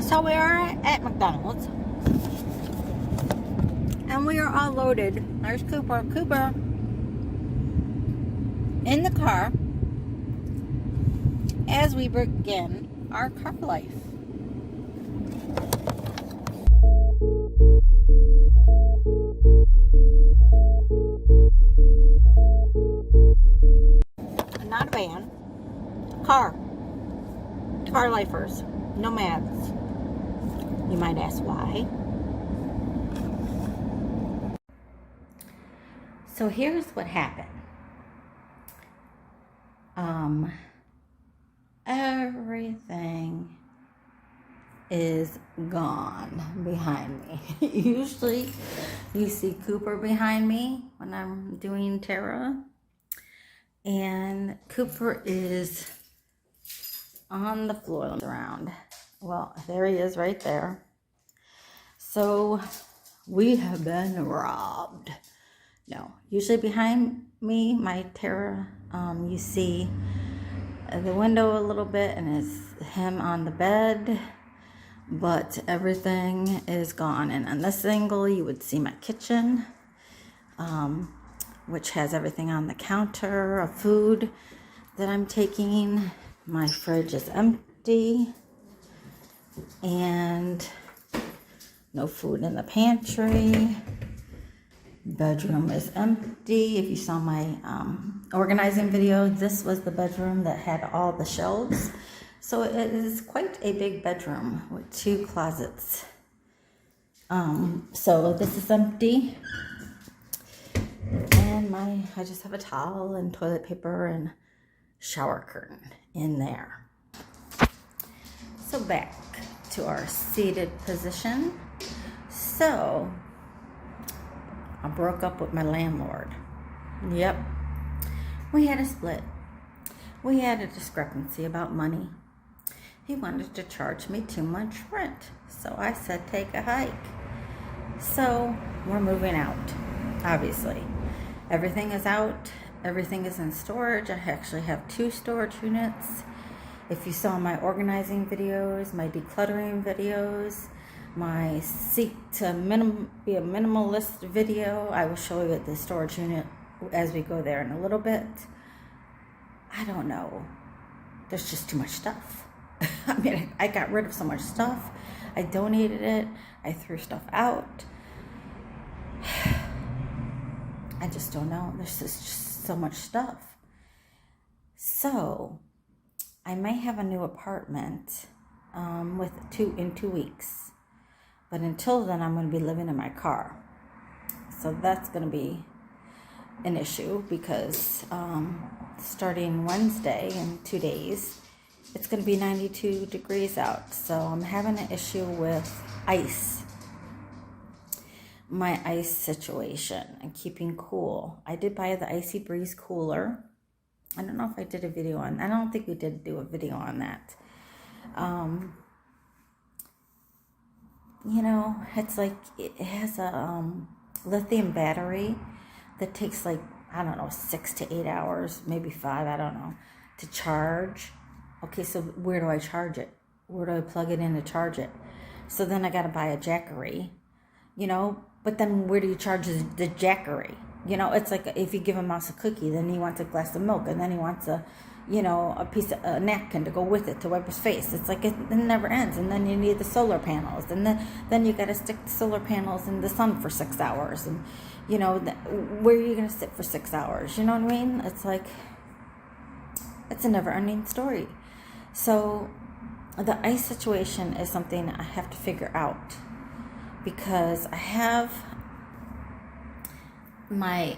So we are at McDonald's, and we are all loaded. There's Cooper in the car as we begin our car life. Not a van, car lifers, nomads. You might ask why. So here's what happened. Everything is gone behind me. Usually you see Cooper behind me when I'm doing Terra, and Cooper is on the floor around. Well, there he is right there. So we have been robbed. No, usually behind me, my Terra, you see the window a little bit, and it's him on the bed, but everything is gone. And on this angle, you would see my kitchen, which has everything on the counter of food that I'm taking. My fridge is empty, and no food in the pantry. Bedroom is empty. If you saw my organizing video, this was the bedroom that had all the shelves. So it is quite a big bedroom with 2 closets. So this is empty. And I just have a towel and toilet paper and shower curtain in there. So back to our seated position. So I broke up with my landlord. Yep. We had a split. We had a discrepancy about money. He wanted to charge me too much rent. So I said, take a hike. So we're moving out, obviously. Everything is out. Everything is in storage. I actually have 2 storage units. If you saw my organizing videos, my decluttering videos, my seek to be a minimalist video, I will show you the storage unit as we go there in a little bit. I don't know. There's just too much stuff. I mean, I got rid of so much stuff. I donated it. I threw stuff out. I just don't know. There's just so much stuff. So I may have a new apartment in 2 weeks. But until then, I'm going to be living in my car. So that's going to be an issue because starting Wednesday in 2 days, it's going to be 92 degrees out. So I'm having an issue with ice. My ice situation and keeping cool. I did buy the Icy Breeze cooler. I don't know if I did a video on. I don't think we did do a video on that. You know, it's like it has a lithium battery that takes like, I don't know, 6 to 8 hours, maybe 5, I don't know, to charge. Okay, so where do I charge it? Where do I plug it in to charge it? So then I got to buy a Jackery, you know, but then where do you charge the Jackery? You know, it's like if you give a mouse a cookie, then he wants a glass of milk, and then he wants a piece of a napkin to go with it to wipe his face. It's like it never ends. And then you need the solar panels, and then you got to stick the solar panels in the sun for 6 hours, and you know, where are you going to sit for 6 hours? You know what I mean? It's like, it's a never-ending story. So the ice situation is something I have to figure out, because I have my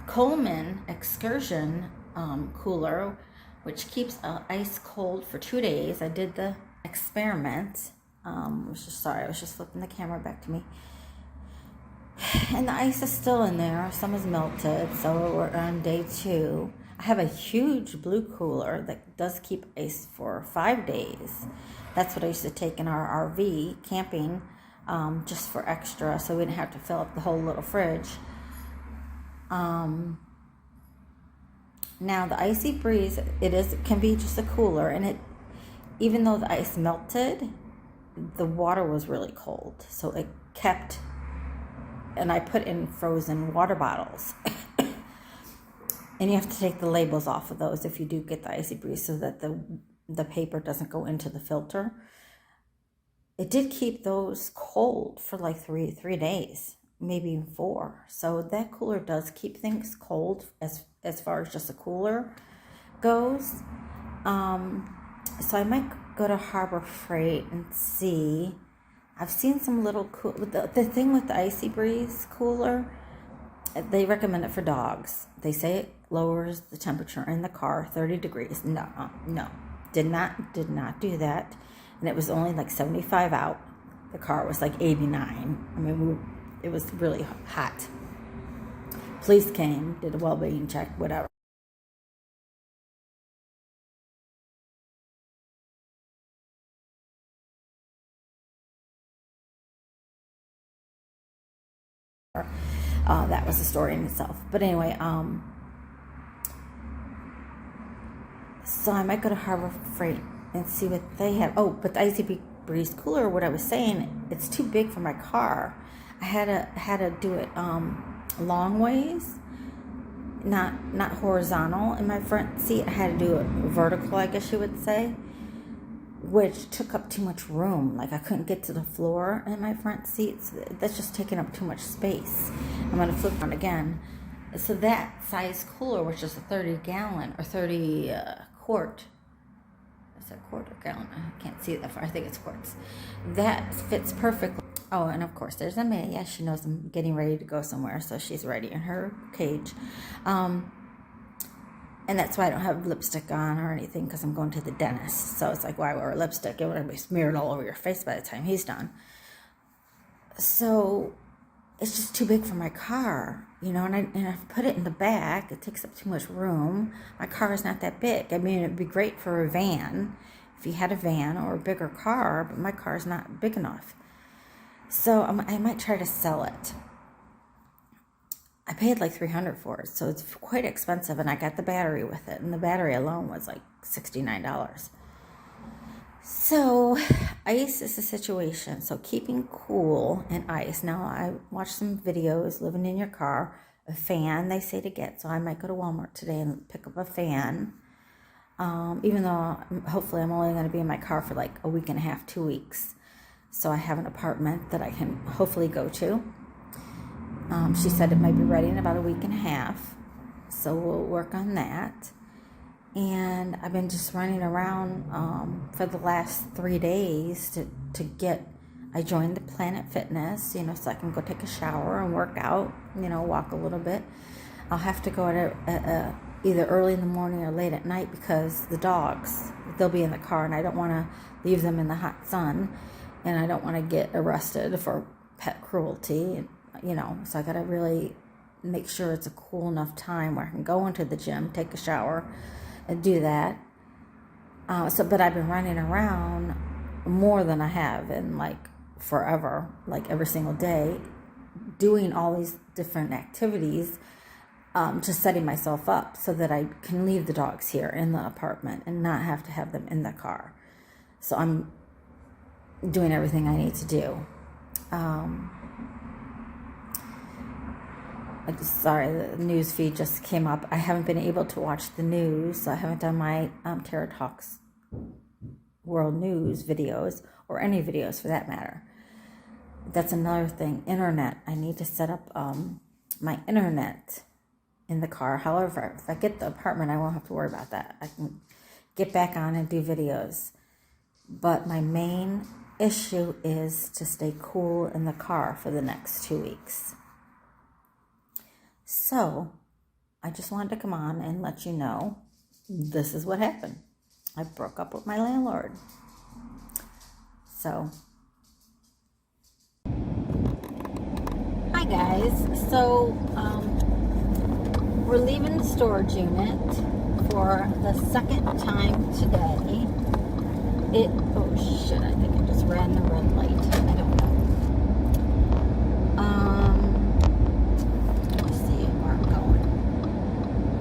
Coleman excursion cooler, which keeps ice cold for 2 days. I did the experiment. I was just flipping the camera back to me. And the ice is still in there. Some is melted, so we're on day 2. I have a huge blue cooler that does keep ice for 5 days. That's what I used to take in our RV camping, just for extra, so we didn't have to fill up the whole little fridge. Now the Icy Breeze, it can be just a cooler, and it, even though the ice melted, the water was really cold, so it kept, and I put in frozen water bottles. And you have to take the labels off of those if you do get the Icy Breeze, so that the paper doesn't go into the filter. It did keep those cold for like three days, maybe even 4. So that cooler does keep things cold as far as just a cooler goes. So I might go to Harbor Freight and see. I've seen some little cool. The thing with the Icy Breeze cooler, they recommend it for dogs. They say it lowers the temperature in the car 30 degrees. No, did not do that. And it was only like 75 out. The car was like 89. I mean, it was really hot. Police came, did a well-being check, whatever. That was a story in itself. But anyway, so I might go to Harbor Freight and see what they have. Oh, but the Icy Breeze cooler, what I was saying, it's too big for my car. I had to do it long ways, not horizontal in my front seat. I had to do it vertical, I guess you would say, which took up too much room. Like I couldn't get to the floor in my front seats. That's just taking up too much space. I'm going to flip around again. So that size cooler, which is a 30 gallon or 30 quart. Is that quart or gallon? I can't see that far. I think it's quarts. That fits perfectly. Oh, and of course there's Amelia. She knows I'm getting ready to go somewhere, so she's ready in her cage. And that's why I don't have lipstick on or anything, because I'm going to the dentist. So it's like, why wear lipstick? It would be smeared all over your face by the time he's done. So it's just too big for my car, you know, and I've put it in the back. It takes up too much room. My car is not that big. I mean, it'd be great for a van, if you had a van or a bigger car, but my car is not big enough. So I might try to sell it. I paid like $300 for it, so it's quite expensive, and I got the battery with it, and the battery alone was like $69. So ice is a situation. So keeping cool and ice. Now I watched some videos, living in your car, a fan they say to get. So I might go to Walmart today and pick up a fan. Even though hopefully I'm only going to be in my car for like a week and a half, 2 weeks. So I have an apartment that I can hopefully go to. She said it might be ready in about a week and a half. So we'll work on that. And I've been just running around for the last 3 days to get, I joined the Planet Fitness, you know, so I can go take a shower and work out, you know, walk a little bit. I'll have to go at either early in the morning or late at night, because the dogs, they'll be in the car, and I don't want to leave them in the hot sun, and I don't want to get arrested for pet cruelty, you know, so I got to really make sure it's a cool enough time where I can go into the gym, take a shower, and do that. But I've been running around more than I have in like forever, like every single day, doing all these different activities, just setting myself up so that I can leave the dogs here in the apartment and not have to have them in the car. So I'm doing everything I need to do. Sorry, the news feed just came up. I haven't been able to watch the news, so I haven't done my Tara Talks World News videos, or any videos for that matter. That's another thing. Internet. I need to set up my internet in the car. However, if I get the apartment, I won't have to worry about that. I can get back on and do videos. But my main issue is to stay cool in the car for the next 2 weeks. So, I just wanted to come on and let you know this is what happened. I broke up with my landlord. So, hi guys. So, we're leaving the storage unit for the second time today. Oh shit, I think I just ran the red light. I don't know.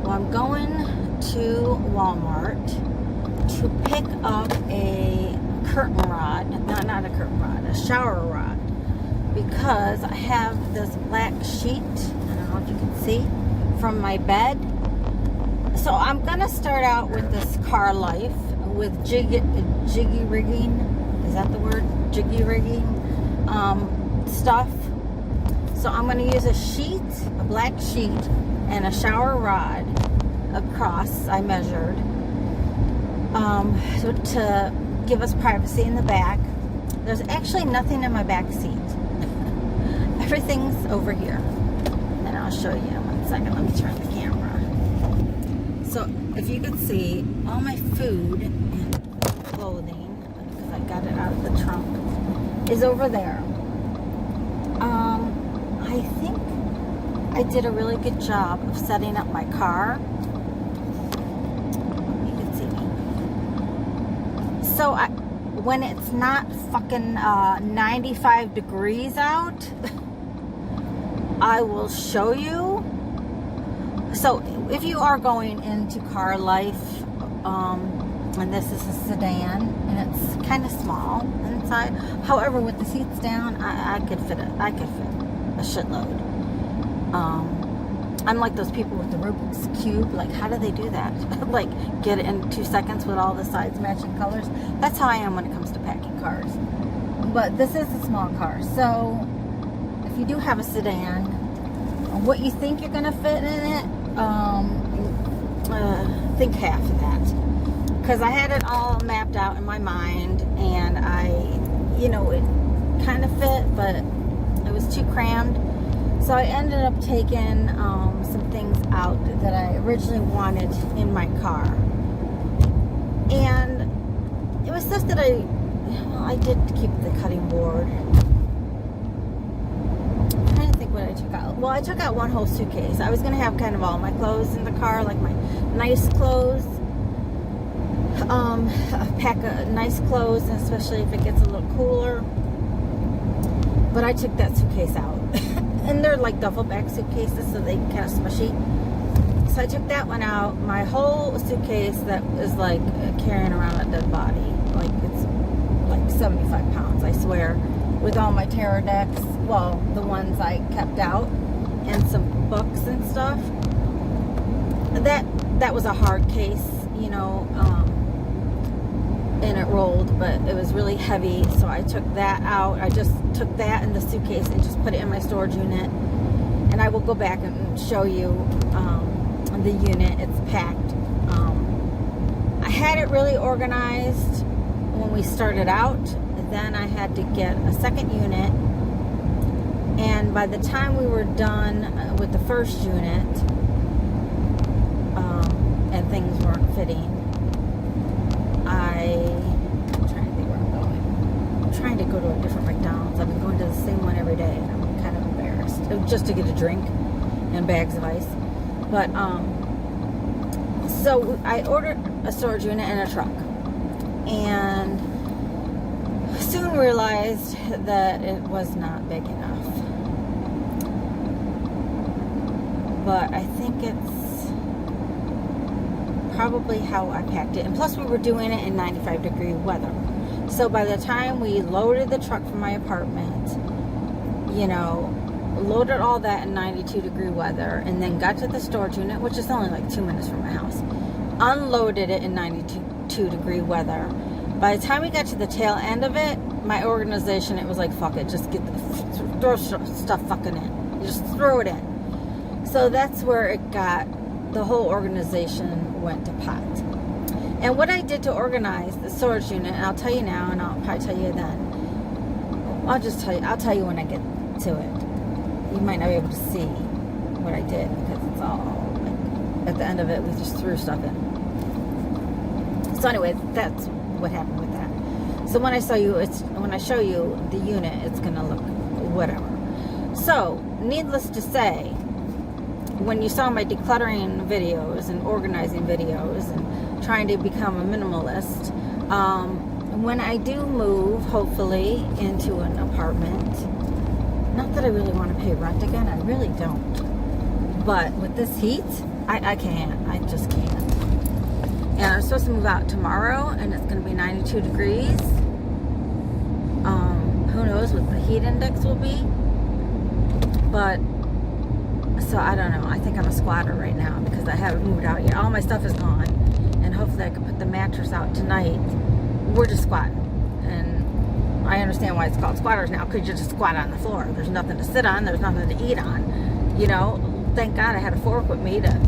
I'm going to Walmart to pick up a curtain rod, not a curtain rod, a shower rod, because I have this black sheet, I don't know if you can see, from my bed. So I'm going to start out with this Car Life with jiggy rigging, is that the word? Jiggy rigging stuff. So I'm going to use a sheet, a black sheet, and a shower rod across, I measured, so to give us privacy in the back. There's actually nothing in my back seat. Everything's over here. And I'll show you in 1 second. Let me turn the camera. So if you can see, all my food and clothing, because I got it out of the trunk, is over there. I think I did a really good job of setting up my car. You can see me. So when it's not fucking 95 degrees out, I will show you. So if you are going into Car Life, and this is a sedan, and it's kind of small inside. However, with the seats down, I could fit it. I could fit a shitload. I'm like those people with the Rubik's Cube. Like, how do they do that? Like, get it in 2 seconds with all the sides matching colors. That's how I am when it comes to packing cars. But this is a small car, so if you do have a sedan, what you think you're gonna fit in it, think half of that. Because I had it all mapped out in my mind, and it kind of fit, but it was too crammed. So I ended up taking some things out that I originally wanted in my car. And it was stuff that I did keep the cutting board. I'm trying to think what I took out. Well, I took out one whole suitcase. I was going to have kind of all my clothes in the car, like my nice clothes. Pack nice clothes, and especially if it gets a little cooler. But I took that suitcase out. And they're like duffel bag suitcases, so they kind of smushy. So I took that one out. My whole suitcase that is like carrying around a dead body. Like, it's like 75 pounds, I swear. With all my tarot decks, well, the ones I kept out, and some books and stuff. That was a hard case, and it rolled, but it was really heavy, so I took that out. I just took that in the suitcase and just put it in my storage unit, and I will go back and show you the unit. It's packed. I had it really organized when we started out. Then I had to get a second unit, and by the time we were done with the first unit, and things weren't fitting, I'm trying to think where I'm going. I'm trying to go to a different McDonald's. I've been going to the same one every day, and I'm kind of embarrassed. Just to get a drink and bags of ice. But, so I ordered a storage unit and a truck. And soon realized that it was not big enough. But I think it's probably how I packed it. And plus we were doing it in 95 degree weather. So by the time we loaded the truck from my apartment, loaded all that in 92 degree weather, and then got to the storage unit, which is only like 2 minutes from my house, unloaded it in 92 degree weather. By the time we got to the tail end of it, my organization, it was like, fuck it, just throw stuff fucking in. Just throw it in. So that's where it got, the whole organization went to pot. And what I did to organize the storage unit, and I'll tell you now, and I'll probably tell you then. I'll tell you when I get to it. You might not be able to see what I did, because it's all, like, at the end of it, we just threw stuff in. So anyway, that's what happened with that. So when I show you the unit, it's gonna look whatever. So, needless to say, when you saw my decluttering videos and organizing videos and trying to become a minimalist, when I do move, hopefully, into an apartment, not that I really want to pay rent again, I really don't. But with this heat, I can't. I just can't. And I'm supposed to move out tomorrow, and it's going to be 92 degrees. Who knows what the heat index will be. But, so I don't know. I think I'm a squatter right now because I haven't moved out yet. All my stuff is gone. And hopefully I can put the mattress out tonight. We're just squatting. And I understand why it's called squatters now, because you just squat on the floor. There's nothing to sit on. There's nothing to eat on. You know, thank God I had a fork with me to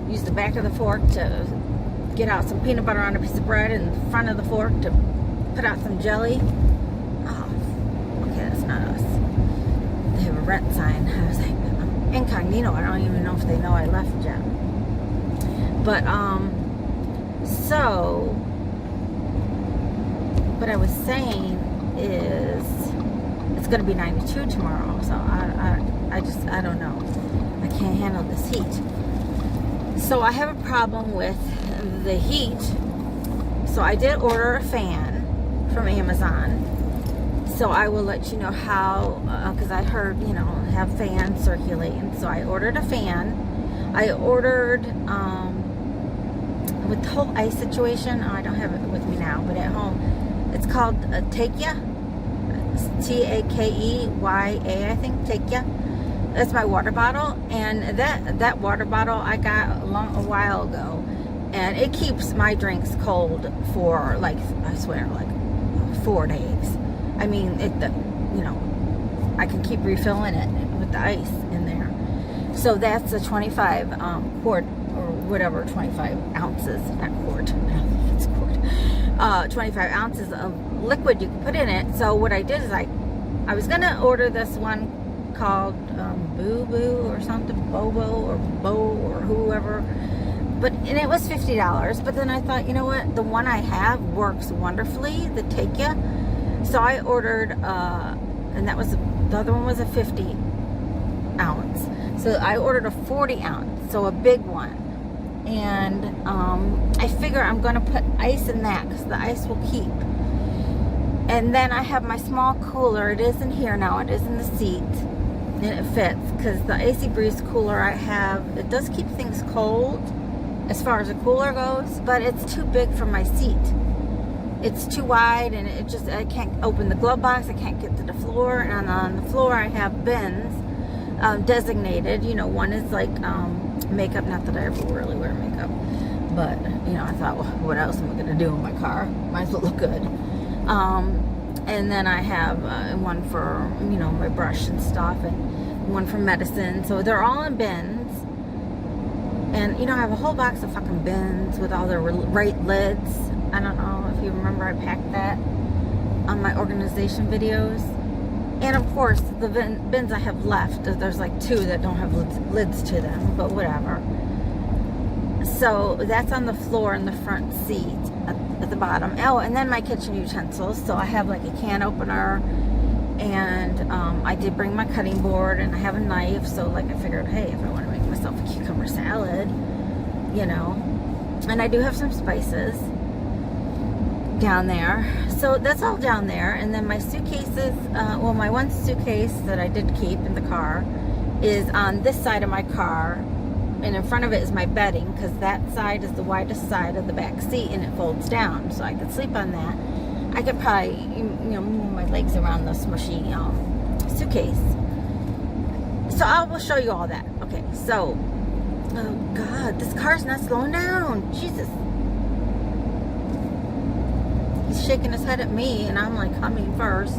use the back of the fork to get out some peanut butter on a piece of bread, and the front of the fork to put out some jelly. Oh, okay, that's not us. They have a rent sign. I was like, incognito. I don't even know if they know I left yet. But, so, what I was saying is, it's going to be 92 tomorrow, so I don't know. I can't handle this heat. So I have a problem with the heat. So I did order a fan from Amazon. So I will let you know how, because I heard, you know, have fans circulating. So I ordered a fan. I ordered, with the whole ice situation, I don't have it with me now, but at home, it's called Takea. Takea, I think, Takea. That's my water bottle, and that water bottle I got a while ago, and it keeps my drinks cold for, like, I swear, like 4 days. I mean, you know, I can keep refilling it with the ice in there. So that's a 25 quart, or whatever, 25 ounces, not quart, I think it's quart, 25 ounces of liquid you can put in it. So what I did is I was going to order this one called Boo Boo or something, Bobo or Bo or whoever, and it was $50. But then I thought, you know what, the one I have works wonderfully, the Takea. So I ordered, and that was, the other one was a 50 ounce. So I ordered a 40 ounce, so a big one. And I figure I'm going to put ice in that because the ice will keep. And then I have my small cooler. It is in here now. It is in the seat. And it fits because the AC Breeze cooler I have, it does keep things cold as far as a cooler goes, but it's too big for my seat. It's too wide, and I can't open the glove box. I can't get to the floor. And on the floor I have bins designated. You know, one is like makeup. Not that I ever really wear makeup, but you know, I thought, well, what else am I going to do in my car? Might as well look good. And then I have one for, you know, my brush and stuff, and one for medicine. So they're all in bins. And, you know, I have a whole box of fucking bins with all their right lids. I don't know if you remember, I packed that on my organization videos. And, of course, the bins I have left, there's like 2 that don't have lids to them, but whatever. So that's on the floor in the front seat at the bottom. Oh, and then my kitchen utensils. So I have like a can opener, and I did bring my cutting board, and I have a knife. So like I figured, hey, if I want to make myself a cucumber salad, you know, and I do have some spices down there. So that's all down there. And then my suitcases, well, my one suitcase that I did keep in the car is on this side of my car. And in front of it is my bedding, because that side is the widest side of the back seat, and it folds down, so I could sleep on that. I could probably, you know, move my legs around the smushy suitcase. So I will show you all that. Okay, so, oh God, this car's not slowing down. Jesus. He's shaking his head at me, and I'm like humming first.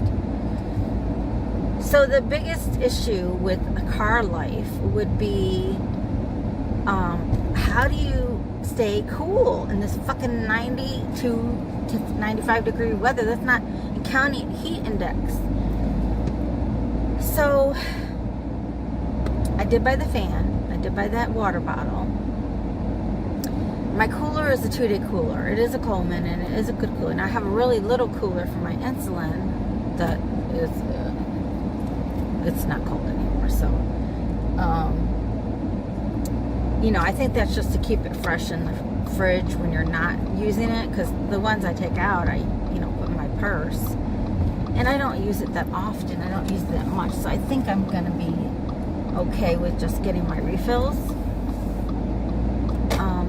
So the biggest issue with a car life would be, how do you stay cool in this fucking 92 to 95 degree weather? That's not counting heat index. So I did buy the fan. I did buy that water bottle. My cooler is a 2-day cooler. It is a Coleman, and it is a good cooler. And I have a really little cooler for my insulin that is, it's not cold anymore. So, you know, I think that's just to keep it fresh in the fridge when you're not using it, because the ones I take out, I, you know, put in my purse, and I don't use it that often. I don't use it that much, so I think I'm going to be okay with just getting my refills.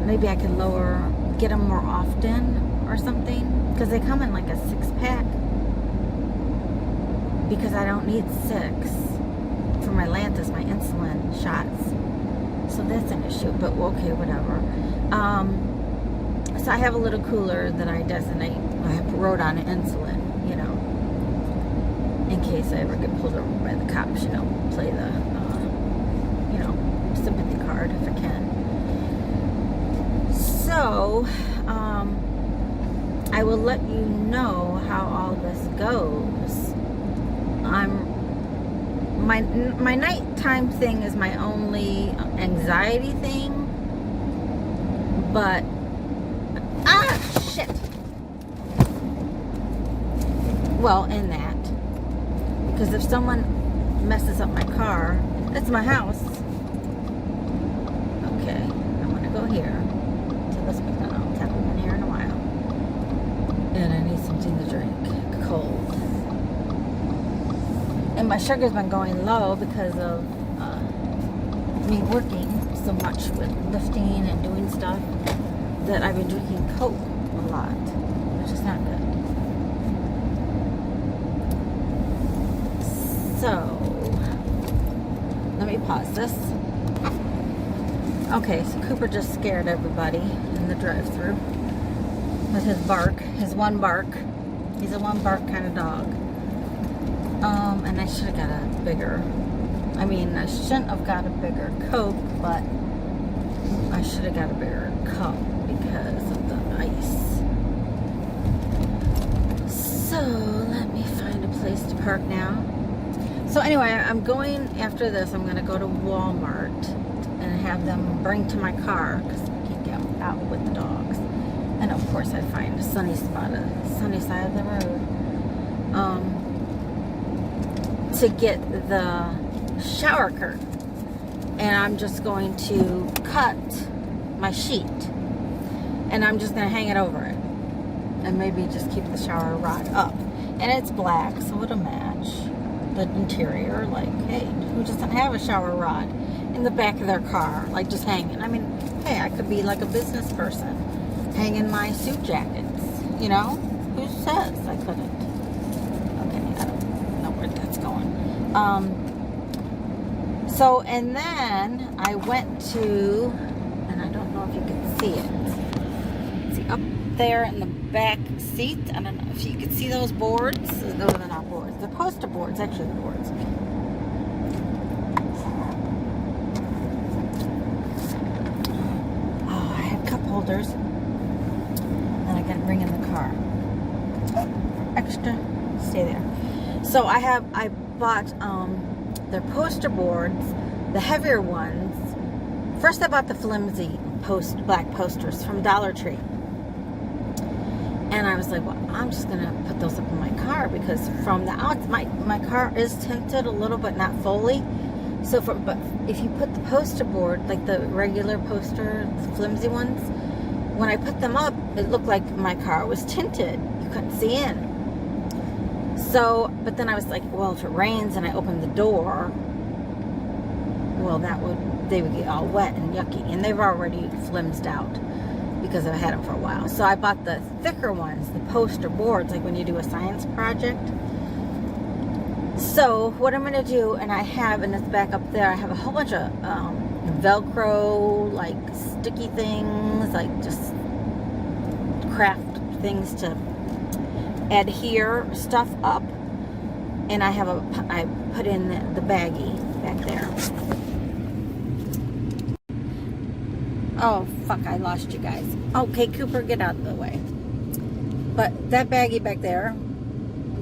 Maybe I could get them more often or something, because they come in like a 6-pack. because I don't need 6 for my Lantus, my insulin shots. So that's an issue, but okay, whatever. So I have a little cooler that I designate. I have wrote on insulin, you know, in case I ever get pulled over by the cops, you know, play the, you know, sympathy card if I can. So, I will let you know how all this goes. My nighttime thing is my only anxiety thing, but shit. Well, in that, because if someone messes up my car, it's my house. Okay, I'm gonna go here to this McDonald's. Haven't been here in a while, and I need something to drink, cold. And my sugar's been going low because of me working so much with lifting and doing stuff that I've been drinking Coke a lot, which is not good. So, let me pause this. Okay, so Cooper just scared everybody in the drive-thru with his bark, his one bark. He's a one bark kind of dog. And I should have got a bigger, I shouldn't have got a bigger Coke, but I should have got a bigger cup because of the ice. So, let me find a place to park now. So anyway, I'm going, after this, I'm going to go to Walmart and have them bring to my car, because I can't get out with the dogs. And of course, I find a sunny spot, a sunny side of the road. To get the shower curtain. And I'm just going to cut my sheet. And I'm just going to hang it over it. And maybe just keep the shower rod up. And it's black, so it'll match the interior. Like, hey, who doesn't have a shower rod in the back of their car? Like, just hanging. Hey, I could be like a business person. Hanging my suit jackets. You know? Who says I couldn't? Okay, I don't know where that's going. So, and then I went to, and I don't know if you can see it. See, up there in the back seat, I don't know if you can see those boards. No, they're not boards. They're poster boards, actually the boards. Oh, I had cup holders. And I got to bring in the car. Extra, stay there. So I bought their poster boards, the heavier ones. First I bought the flimsy black posters from Dollar Tree. And I was like, well, I'm just going to put those up in my car because from the outside, my car is tinted a little, but not fully. So but if you put the poster board, like the regular poster, the flimsy ones, when I put them up, it looked like my car was tinted. You couldn't see in. So, but then I was like, well, if it rains and I open the door, well, they would get all wet and yucky. And they've already flimsed out because I've had them for a while. So I bought the thicker ones, the poster boards, like when you do a science project. So what I'm going to do, and I have, and it's back up there, I have a whole bunch of Velcro, like sticky things, like just craft things to adhere stuff up, and I put in the baggie back there. Oh fuck, I lost you guys. Okay, Cooper, get out of the way. But that baggie back there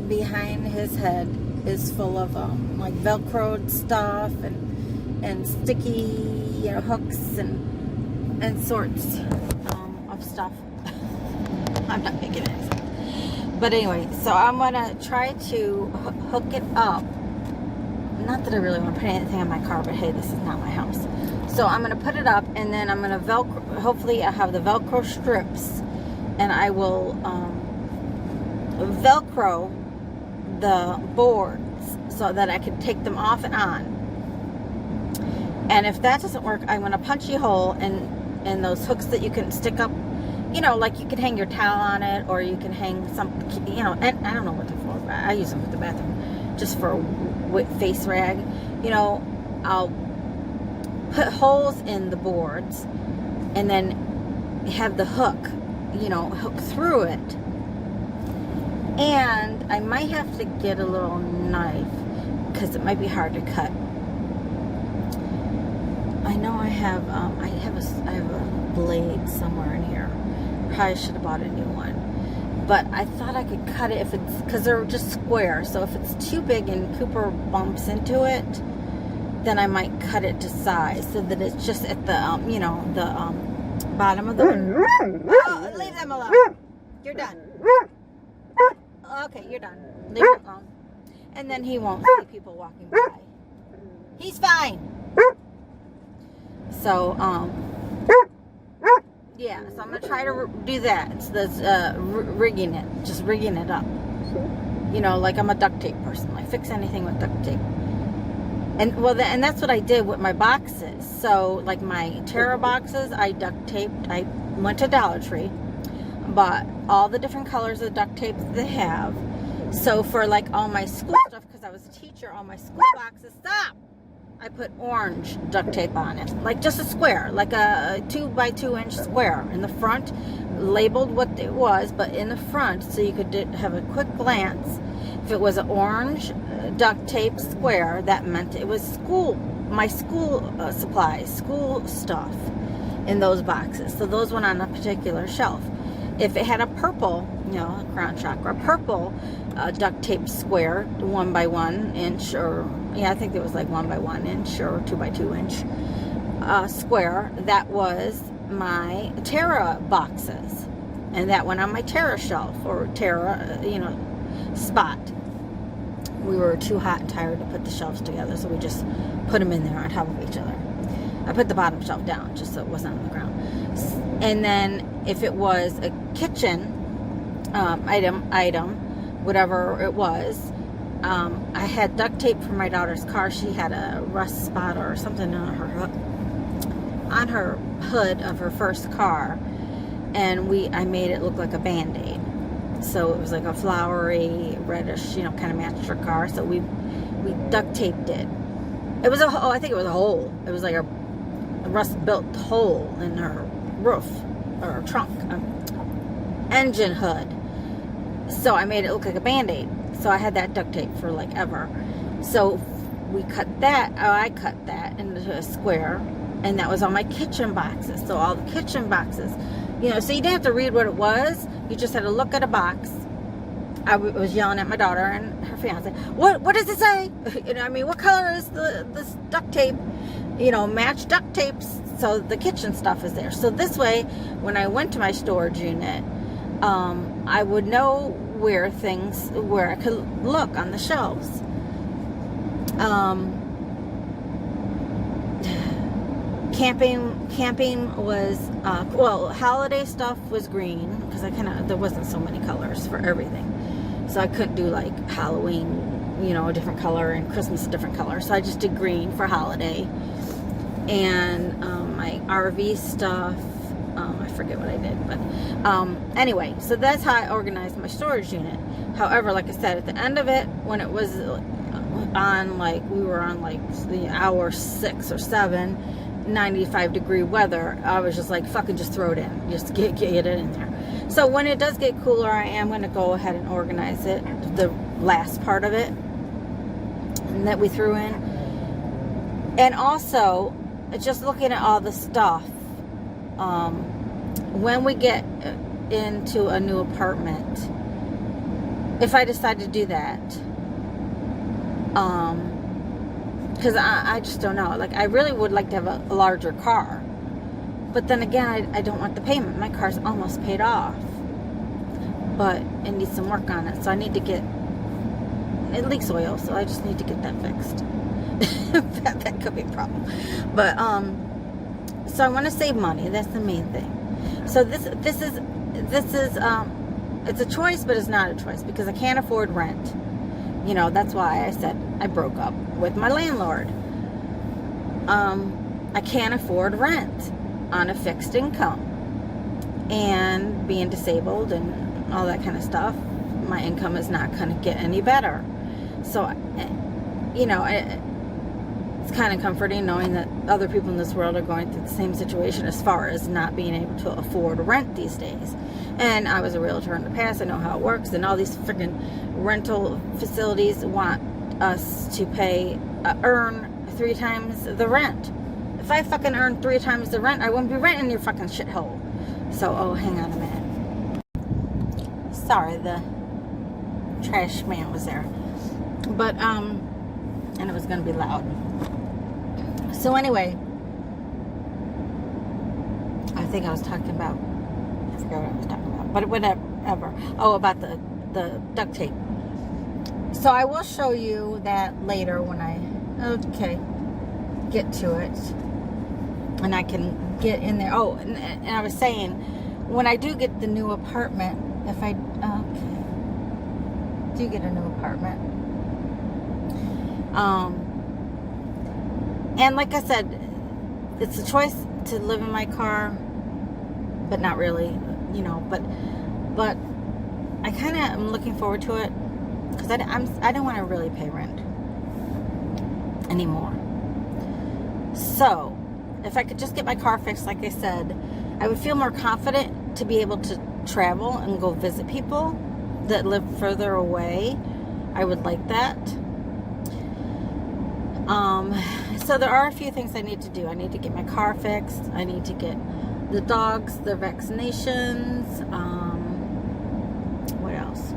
behind his head is full of like Velcroed stuff and sticky, you know, hooks and sorts of stuff. I'm not making it. But anyway, so I'm going to try to hook it up. Not that I really want to put anything on my car, but hey, this is not my house. So I'm going to put it up, and then I'm going to Velcro, hopefully I have the Velcro strips, and I will Velcro the boards so that I can take them off and on. And if that doesn't work, I'm going to punch a hole in those hooks that you can stick up you know, like you could hang your towel on it, or you can hang some, you know, and I don't know what they're for, but I use them for the bathroom, just for a face rag. You know, I'll put holes in the boards and then have the hook, you know, hook through it. And I might have to get a little knife because it might be hard to cut. I know I have a blade somewhere in here. Probably should have bought a new one, but I thought I could cut it if it's, because they're just square, so if it's too big and Cooper bumps into it, then I might cut it to size so that it's just at the you know, the bottom of the oh, leave them alone. You're done. Okay, you're done. Leave it alone. And then he won't see people walking by. He's fine. So yeah, so I'm going to try to do that. It's this rigging it, just rigging it up. You know, like I'm a duct tape person. I fix anything with duct tape. And well, and that's what I did with my boxes. So like my Terra boxes, I duct taped. I went to Dollar Tree, bought all the different colors of duct tape that they have. So for like all my school stuff, because I was a teacher, all my school boxes, I put orange duct tape on it, like just a square, like a 2 by 2 inch square in the front, labeled what it was, but in the front, so you could have a quick glance. If it was an orange duct tape square, that meant it was my school supplies, school stuff in those boxes. So those went on a particular shelf. If it had a purple, you know, crown chakra, purple duct tape square, 1 by 1 inch, or yeah, I think it was like 1 by 1 inch or 2 by 2 inch square, that was my Terra boxes, and that went on my Terra shelf, or Terra, you know, spot. We were too hot and tired to put the shelves together, so we just put them in there on top of each other. I put the bottom shelf down just so it wasn't on the ground. And then if it was a kitchen item, whatever it was, I had duct tape for my daughter's car. She had a rust spot or something on her hood of her first car, and I made it look like a Band-Aid. So it was like a flowery reddish, you know, kind of matched her car. So we duct taped it. It was I think it was a hole. It was like a rust built hole in her roof or trunk, engine hood. So I made it look like a Band-Aid. So I had that duct tape for like ever. So we cut that, I cut that into a square, and that was on my kitchen boxes. So all the kitchen boxes, you know, so you didn't have to read what it was. You just had to look at a box. I was yelling at my daughter and her fiance, what does it say? You know, I mean, what color is this duct tape? You know, match duct tapes, so the kitchen stuff is there. So this way, when I went to my storage unit, I would know where I could look on the shelves. Camping was, well, holiday stuff was green, because there wasn't so many colors for everything. So I couldn't do like Halloween, you know, a different color, and Christmas a different color. So I just did green for holiday. And my RV stuff, I forget what I did, but anyway, so that's how I organized my storage unit. However, like I said, at the end of it, when it was on, like, we were on like the hour 6 or 7, 95-degree weather, I was just like, fucking just throw it in, just get it in there. So when it does get cooler, I am going to go ahead and organize it, the last part of it that we threw in. And also, just looking at all the stuff, when we get into a new apartment, if I decide to do that, because I just don't know, like, I really would like to have a larger car, but then again, I don't want the payment. My car's almost paid off, but it needs some work on it, so I need to get, it leaks oil, so I just need to get that fixed. that could be a problem, but so I want to save money. That's the main thing. So this is it's a choice, but it's not a choice, because I can't afford rent. You know, that's why I said I broke up with my landlord. I can't afford rent on a fixed income. and being disabled and all that kind of stuff, my income is not going to get any better. So, you know, it's kind of comforting knowing that other people in this world are going through the same situation as far as not being able to afford rent these days. And I was a realtor in the past. I know how it works. And all these freaking rental facilities want us to earn 3 times the rent. If I fucking earned 3 times the rent, I wouldn't be renting your fucking shithole. So, oh, hang on a minute. Sorry, the trash man was there. But, and it was going to be loud. So anyway, I think I was talking about, I forgot what I was talking about, but whatever. Oh, about the duct tape. So I will show you that later when I, get to it. And I can get in there. Oh, and I was saying, when I do get the new apartment, if I do get a new apartment, and like I said, it's a choice to live in my car, but not really, you know, but I kind of am looking forward to it, because I don't want to really pay rent anymore. So, if I could just get my car fixed, like I said, I would feel more confident to be able to travel and go visit people that live further away. I would like that. So there are a few things I need to do. I need to get my car fixed. I need to get the dogs, their vaccinations. What else?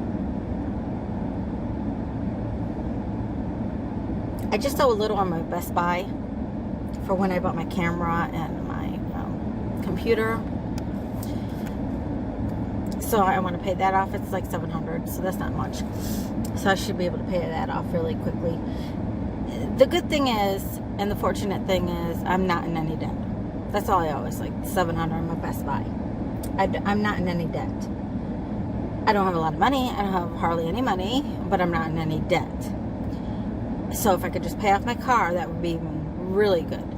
I just owe a little on my Best Buy for when I bought my camera and my computer. So I want to pay that off. It's like $700, so that's not much. So I should be able to pay that off really quickly. The good thing is, and the fortunate thing is, I'm not in any debt. That's all I owe is like $700 on my Best Buy. I'm not in any debt. I don't have a lot of money. I don't have hardly any money, but I'm not in any debt. So if I could just pay off my car, that would be really good.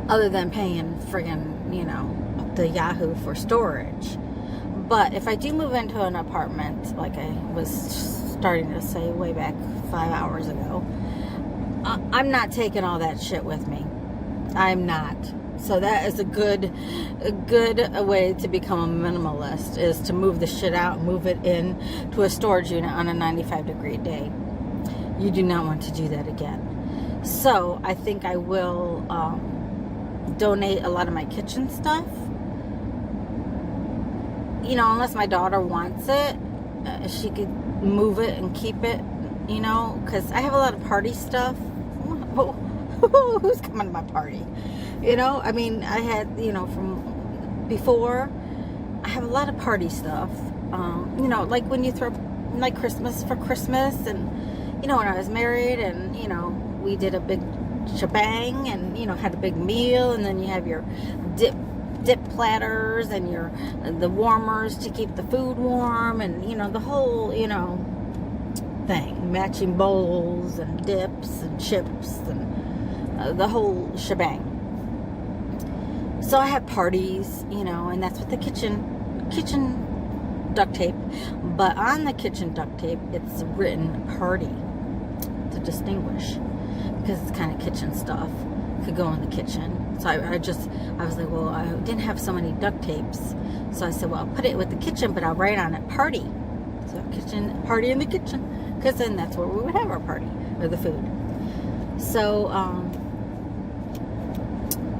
Other than paying friggin', you know, the Yahoo for storage. But if I do move into an apartment, like I was starting to say way back 5 hours ago, I'm not taking all that shit with me. I'm not. So that is a good way to become a minimalist, is to move the shit out and move it in to a storage unit on a 95-degree day. You do not want to do that again. So I think I will donate a lot of my kitchen stuff. You know, unless my daughter wants it, she could move it and keep it, you know, because I have a lot of party stuff. Who's coming to my party? You know, I mean, I had, you know, from before, I have a lot of party stuff. You know, like when you throw, like Christmas for Christmas, and, you know, when I was married, and, you know, we did a big shebang, and, you know, had a big meal, and then you have your dip platters, and the warmers to keep the food warm, and, you know, the whole, you know, thing, matching bowls and dips and chips and the whole shebang. So I have parties, you know, and that's with the kitchen duct tape. But on the kitchen duct tape, it's written party to distinguish, because it's kind of kitchen stuff. Could go in the kitchen. So I was like, well, I didn't have so many duct tapes. So I said, well, I'll put it with the kitchen, but I'll write on it party. So kitchen, party in the kitchen. Because then that's where we would have our party, or the food. So,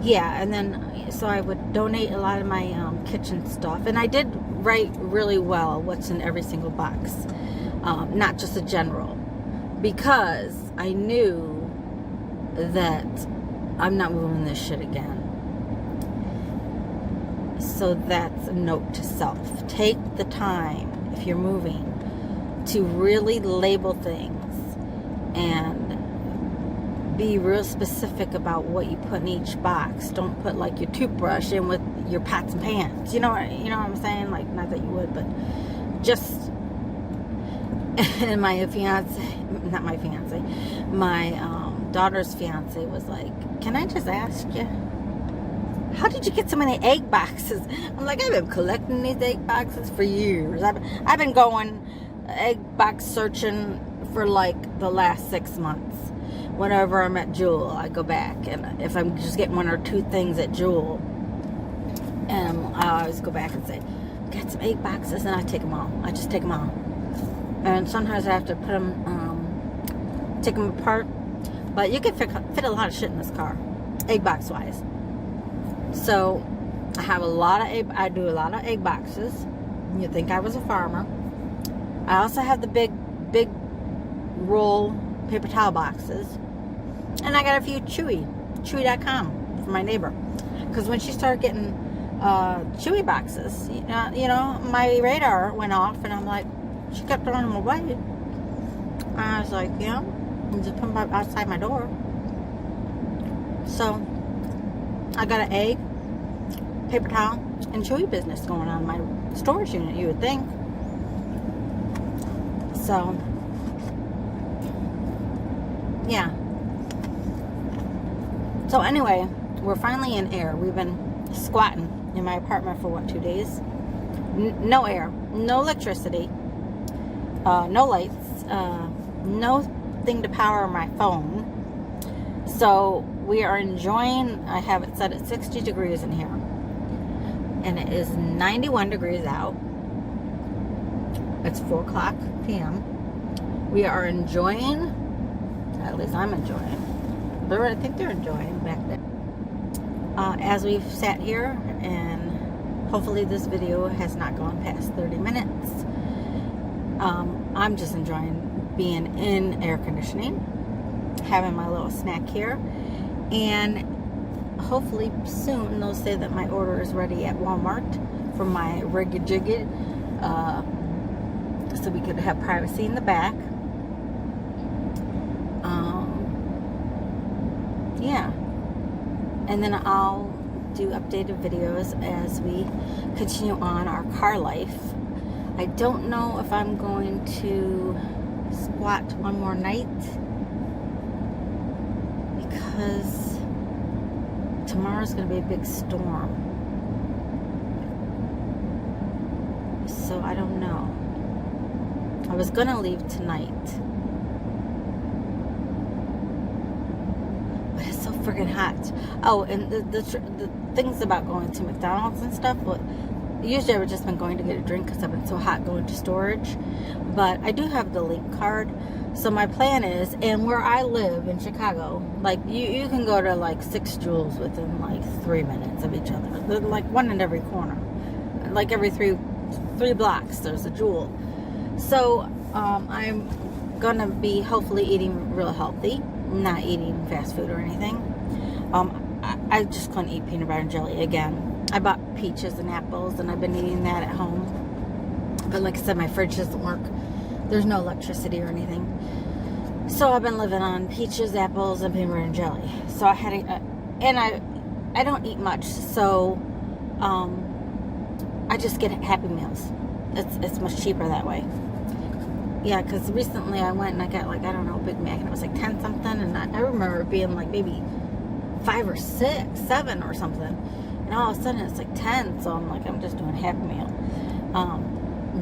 yeah, and then, so I would donate a lot of my kitchen stuff. And I did write really well what's in every single box. Not just a general. Because I knew that I'm not moving this shit again. So that's a note to self. Take the time, if you're moving, to really label things and be real specific about what you put in each box. Don't put like your toothbrush in with your pots and pans. You know what I'm saying? Like, not that you would, but just. And my daughter's fiance was like, can I just ask you? how did you get so many egg boxes? I'm like, I've been collecting these egg boxes for years. I've been going egg box searching for like the last 6 months. Whenever I'm at Jewel, I go back, and if I'm just getting 1 or 2 things at Jewel, and I always go back and say, got some egg boxes, and I take them all. I just take them all. And sometimes I have to put them, take them apart. But you can fit a lot of shit in this car, egg box wise. So I have a lot of I do a lot of egg boxes. You'd think I was a farmer. I also have the big roll paper towel boxes, and I got a few Chewy.com from my neighbor, because when she started getting Chewy boxes, you know, my radar went off, and I'm like, she kept throwing them away. I was like, yeah, and just put them outside my door. So I got an egg, paper towel, and Chewy business going on in my storage unit, you would think. So yeah. So anyway, we're finally in air. We've been squatting in my apartment for what, 2 days? No air, no electricity, no lights, no thing to power my phone. So we are enjoying, I have it set at 60 degrees in here, and it is 91 degrees out. It's 4 o'clock p.m. We are enjoying, at least I'm enjoying. I think they're enjoying back there. As we've sat here, and hopefully this video has not gone past 30 minutes. I'm just enjoying being in air conditioning, having my little snack here, and hopefully soon they'll say that my order is ready at Walmart for my rig-a-jig, so we could have privacy in the back. Yeah, and then I'll do updated videos as we continue on our car life. I don't know if I'm going to squat one more night, because tomorrow's going to be a big storm. So I don't know. I was going to leave tonight, but it's so freaking hot. Oh, and the things about going to McDonald's and stuff, well, usually I would just been going to get a drink because I've been so hot going to storage. But I do have the link card. So my plan is, and where I live in Chicago, like you can go to like 6 Jewels within like 3 minutes of each other. They're like one in every corner. Like every three blocks there's a Jewel. So I'm gonna be hopefully eating real healthy, not eating fast food or anything. I just couldn't eat peanut butter and jelly again. I bought peaches and apples, and I've been eating that at home. But like I said, my fridge doesn't work. There's no electricity or anything. So I've been living on peaches, apples, and peanut butter and jelly. So I had and I don't eat much. So I just get Happy Meals. It's much cheaper that way. Yeah, because recently I went and I got like, I don't know, a Big Mac, and it was like 10 something, and I remember it being like maybe 5 or 6, 7 or something, and all of a sudden it's like 10. So I'm like, I'm just doing a Happy Meal.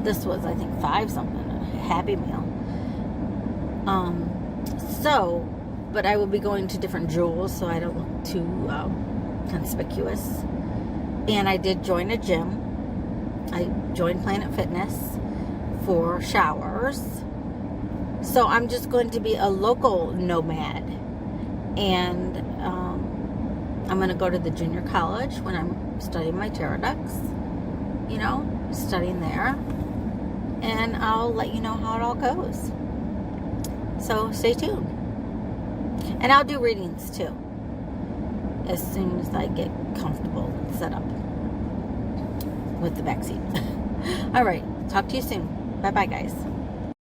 This was, I think, 5 something, a Happy Meal. So, but I will be going to different Jewels, so I don't look too conspicuous. And I did join a gym. I joined Planet Fitness for showers. So I'm just going to be a local nomad. And I'm going to go to the junior college when I'm studying my pterodactyls. You know, studying there. And I'll let you know how it all goes. So stay tuned. And I'll do readings too, as soon as I get comfortable and set up with the backseat. All right. Talk to you soon. Bye-bye, guys.